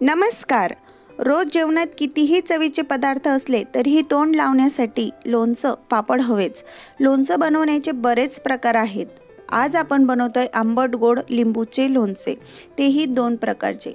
नमस्कार. रोज जेवणात कितीही चवीचे पदार्थ असले तरीही तोंड लावण्यासाठी लोणचं, पापड हवेच. लोणचं बनवण्याचे बरेच प्रकार आहेत. आज आपण बनवतोय आंबट गोड लिंबूचे लोणचे, तेही 2 प्रकारचे.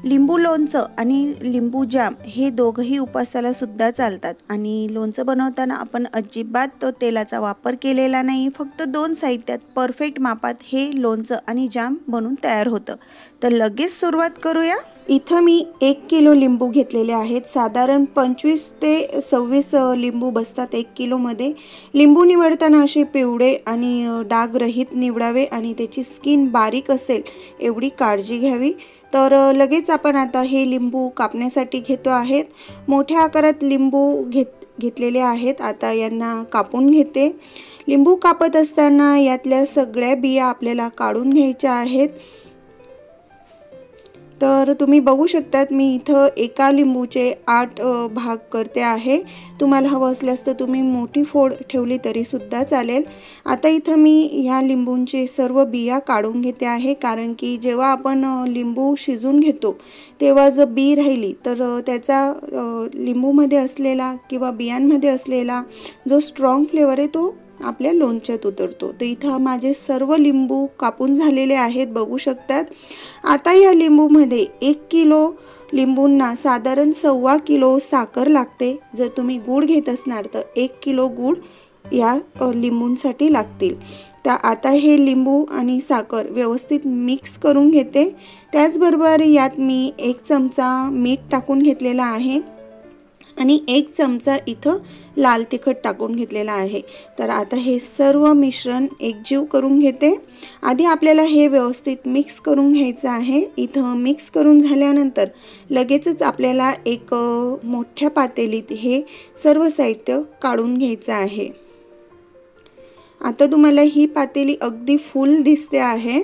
लिंबू लोणचं आणि लिंबू जाम हे दोघंही उपवासाला सुद्धा चालतात. आणि लोणचं बनवताना आपण अजिबात तेलाचा वापर केलेला नाही. फक्त 2 साहित्यात परफेक्ट मापात हे लोणचं आणि जाम बनून तयार होतं. तर लगेच सुरुवात करूया. इथं मी 1 किलो लिंबू घेतलेले आहेत. साधारण 25 ते 26 लिंबू बसतात 1 किलोमध्ये. लिंबू निवडताना असे पिवळे आणि डागरहित निवडावे आणि त्याची स्किन बारीक असेल एवढी काळजी घ्यावी. तर लगेच आपण आता हे लिंबू कापण्यासाठी घेतो आहेत. मोठ्या आकारात लिंबू घेतलेले आहेत. आता यांना कापून घेते. लिंबू कापत असताना यातल्या सगळ्या बिया आपल्याला काढून घ्यायच्या आहेत. तर तुम्ही बघू शकतात मी इथं एका लिंबूचे 8 भाग करते आहे. तुम्हाला हवं असल्यास तर तुम्ही मोठी फोड ठेवली तरी सुद्धा चालेल. आता इथं मी ह्या लिंबूंचे सर्व बिया काढून घेते आहे, कारण की जेव्हा आपण लिंबू शिजून घेतो तेव्हा जर बी राहिली तर त्याचा लिंबूमध्ये असलेला किंवा बियांमध्ये असलेला जो स्ट्रॉंग फ्लेवर आहे तो आपल्या लोणच्यात उतरतो. तर इथं माझे सर्व लिंबू कापून झालेले आहेत, बघू शकतात. आता या लिंबूमध्ये 1 किलो लिंबूंना साधारण 1.25 किलो साखर लागते. जर तुम्ही गूळ घेत असणार तर 1 किलो गूळ या लिंबूंसाठी लागतील. तर आता हे लिंबू आणि साखर व्यवस्थित मिक्स करून घेते. त्याचबरोबर यात मी 1 चमचा मीठ टाकून घेतलेला आहे आणि 1 चमचा इथं लाल तिखट टाकून घेतलेला आहे. तर आता हे सर्व मिश्रण एकजीव करून घेते. आधी आपल्याला हे व्यवस्थित मिक्स करून घ्यायचं आहे. इथं मिक्स करून झाल्यानंतर लगेचच आपल्याला एक मोठ्या पातेलीत हे सर्व साहित्य काढून घ्यायचं आहे. आता तुम्हाला ही पातेली अगदी फुल दिसते आहे,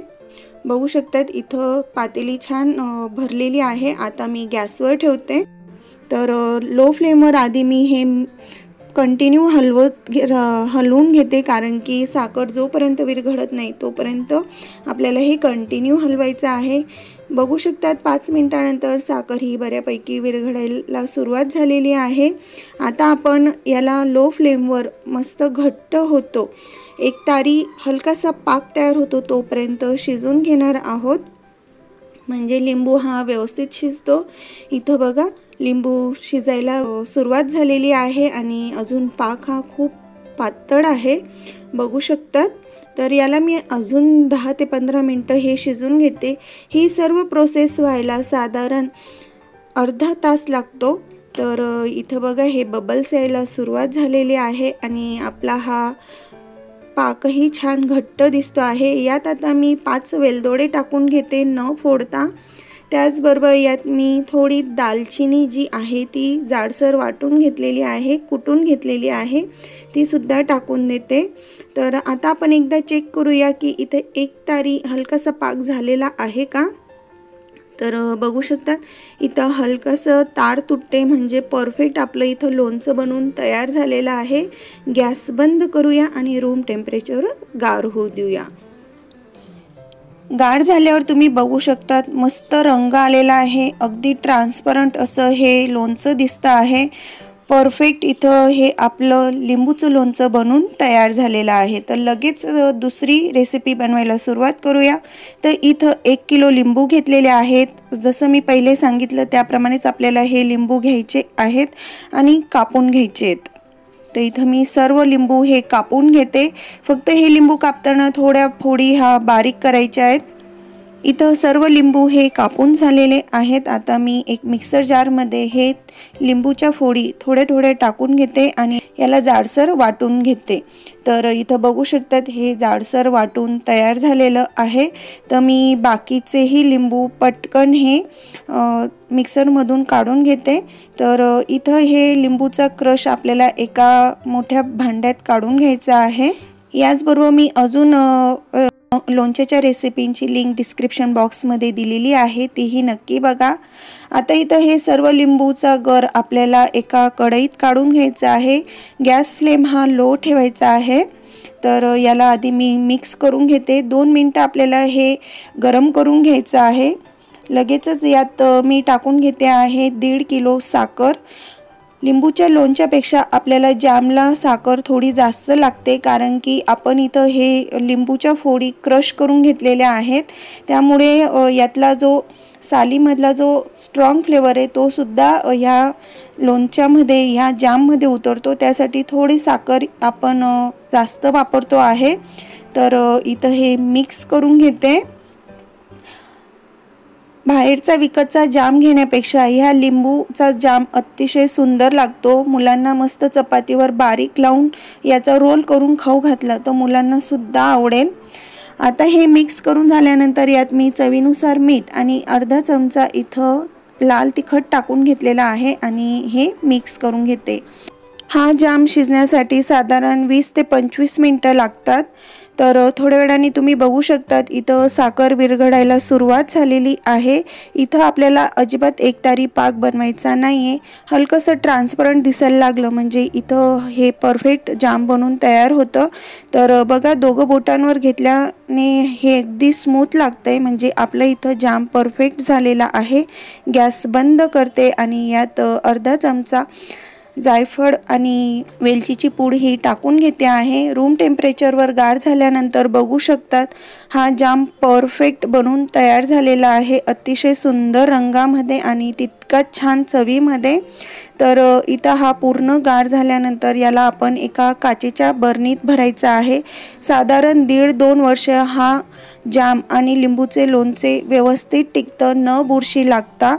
बघू शकतात. इथं पातेली छान भरलेली आहे. आता मी गॅसवर ठेवते. तर लो फ्लेमवर आधी मी हे कंटिन्यू हलवून घेते, कारण की साखर जोपर्यंत विरघळत नाही तोपर्यंत आपल्याला हे कंटिन्यू हलवायचं आहे. बघू शकतात 5 मिनिटानंतर साखर ही बऱ्यापैकी विरघळायला सुरुवात झालेली आहे. आता आपण याला लो फ्लेमवर मस्त घट्ट होतो, एक तारी हलकासा पाक तयार होतो तोपर्यंत शिजून घेणार आहोत, म्हणजे लिंबू हा व्यवस्थित शिजतो. इथं बघा लिंबू शिजायला सुरुवात झालेली आहे आणि अजून पाक हा खूप पातळ आहे, बघू शकतात. तर याला मी अजून 10 ते 15 मिनटं हे शिजून घेते. ही सर्व प्रोसेस व्हायला साधारण अर्धा तास लागतो. तर इथं बघा हे बबल्स यायला सुरुवात झालेली आहे आणि आपला हा पाकही छान घट्ट दिसतो आहे. यात आता मी 5 वेलदोडे टाकून घेते न फोडता. त्याचबरोबर यात मी थोडी दालचिनी जी आहे ती जाडसर वाटून घेतलेली आहे, कुटून घेतलेली आहे, ती सुद्धा टाकून देते. तर आता आपण एकदा चेक करूया की इथे 1 तारी हलकासा पाक झालेला आहे का. तर बघू शकतात इथं हलकंसं तार तुटते, म्हणजे परफेक्ट आपलं इथं लोणचं बनवून तयार झालेलं आहे. गॅस बंद करूया आणि रूम टेम्परेचरवर गार होऊ देऊया. गार झाल्यावर तुम्ही बघू शकतात मस्त रंग आलेला आहे. अगदी ट्रान्सपरंट असं हे लोणचं दिसतं आहे. परफेक्ट इथं हे आपलं लिंबूचं लोणचं बनून तयार झालेलं आहे. तर लगेच दुसरी रेसिपी बनवायला सुरुवात करूया. तर इथं 1 किलो लिंबू घेतलेले आहेत. जसं मी पहिले सांगितलं त्याप्रमाणेच आपल्याला हे लिंबू घ्यायचे आहेत आणि कापून घ्यायचे आहेत. तर इथं मी सर्व लिंबू हे कापून घेते. फक्त हे लिंबू कापताना थोड्या फोडी बारीक करायच्या आहेत. इथं सर्व लिंबू हे कापून झालेले आहेत. आता मी एक मिक्सर जारमध्ये हे लिंबूच्या फोडी थोडे टाकून घेते आणि याला जाडसर वाटून घेते. तर इथं बघू शकतात हे जाडसर वाटून तयार झालेलं आहे. तर मी बाकीचेही लिंबू पटकन हे मिक्सरमधून काढून घेते. तर इथं हे लिंबूचा क्रश आपल्याला एका मोठ्या भांड्यात काढून घ्यायचा आहे. याचबरोबर मी अजून लोणच्याच्या रेसिपींची लिंक डिस्क्रिप्शन बॉक्समध्ये दिलेली आहे, तीही नक्की बघा. आता इथं हे सर्व लिंबूचा गर आपल्याला एका कढईत काढून घ्यायचा आहे. गॅस फ्लेम हा लो ठेवायचा आहे. तर याला आधी मी मिक्स करून घेते. 2 मिनिटं आपल्याला हे गरम करून घ्यायचं आहे. लगेचच यात मी टाकून घेते आहे 1.5 किलो साखर। लिंबूच्या लोणच्यापेक्षा आपल्याला जामला साखर थोडी जास्त लागते, कारण की आपण इथं हे लिंबूच्या फोडी क्रश करून घेतलेल्या आहेत, त्यामुळे यातला जो सालीमधला जो स्ट्रॉंग फ्लेवर आहे तो सुद्धा ह्या लोणच्यामध्ये ह्या जाममध्ये उतरतो। त्यासाठी थोडी साखर आपण जास्त वापरतो आहे। तर इथं हे मिक्स करून घेते। बाहेरचा विकतचा जाम घेण्यापेक्षा ह्या लिंबूचा जाम अतिशय सुंदर लागतो। मुलांना मस्त चपातीवर बारीक लावून याचा रोल करून खाऊ घातला तर मुलांना सुद्धा आवडेल। आता हे मिक्स करून झाल्यानंतर यात मी चवीनुसार मीठ आणि अर्धा चमचा इथं लाल तिखट टाकून घेतलेला आहे आणि हे मिक्स करून घेते। हा जाम शिजण्यासाठी साधारण 20 ते 25 मिनिटं लागतात। तर थोड्या वेळाने तुम्ही बघू शकतात इथं साखर विरघळायला सुरुवात झालेली आहे। इथं आपल्याला अजिबात एकतारी पाक बनवायचा नाहीये। हलकंसं ट्रान्सपरंट दिसायला लागलं म्हणजे इथं हे परफेक्ट जाम बनून तयार होतं। तर बघा दोघं बोटांवर घेतल्याने हे अगदी स्मूथ लागतंय, म्हणजे आपलं इथं जाम परफेक्ट झालेला आहे। गॅस बंद करते आणि यात अर्धा चमचा जायफळ आणि वेलचीची पूड ही टाकून घेते आहे। रूम टेम्परेचरवर गार झाल्यानंतर बघू शकतात हा जाम परफेक्ट बनून तयार झालेला आहे, अतिशय सुंदर रंगामध्ये आणि तितकाच छान चवीमध्ये। तर इथं हा पूर्ण गार झाल्यानंतर याला आपण एका काचेच्या बरणीत भरायचा आहे। साधारण 1.5-2 वर्ष हा जाम आणि लिंबूचे लोणचे व्यवस्थित टिकतं, न बुरशी लागता।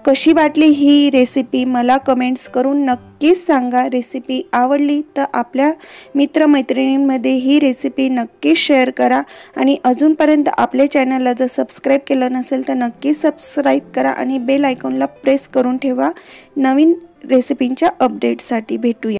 कशी वाटली ही रेसिपी मला कमेंट्स करून नक्कीच सांगा। रेसिपी आवडली तर आपल्या मित्रमैत्रिणींमध्ये ही रेसिपी नक्कीच शेअर करा आणि अजूनपर्यंत आपल्या चॅनलला जर सबस्क्राईब केलं नसेल तर नक्कीच सबस्क्राईब करा आणि बेल आयकॉनला प्रेस करून ठेवा नवीन रेसिपींच्या अपडेटसाठी। भेटूया।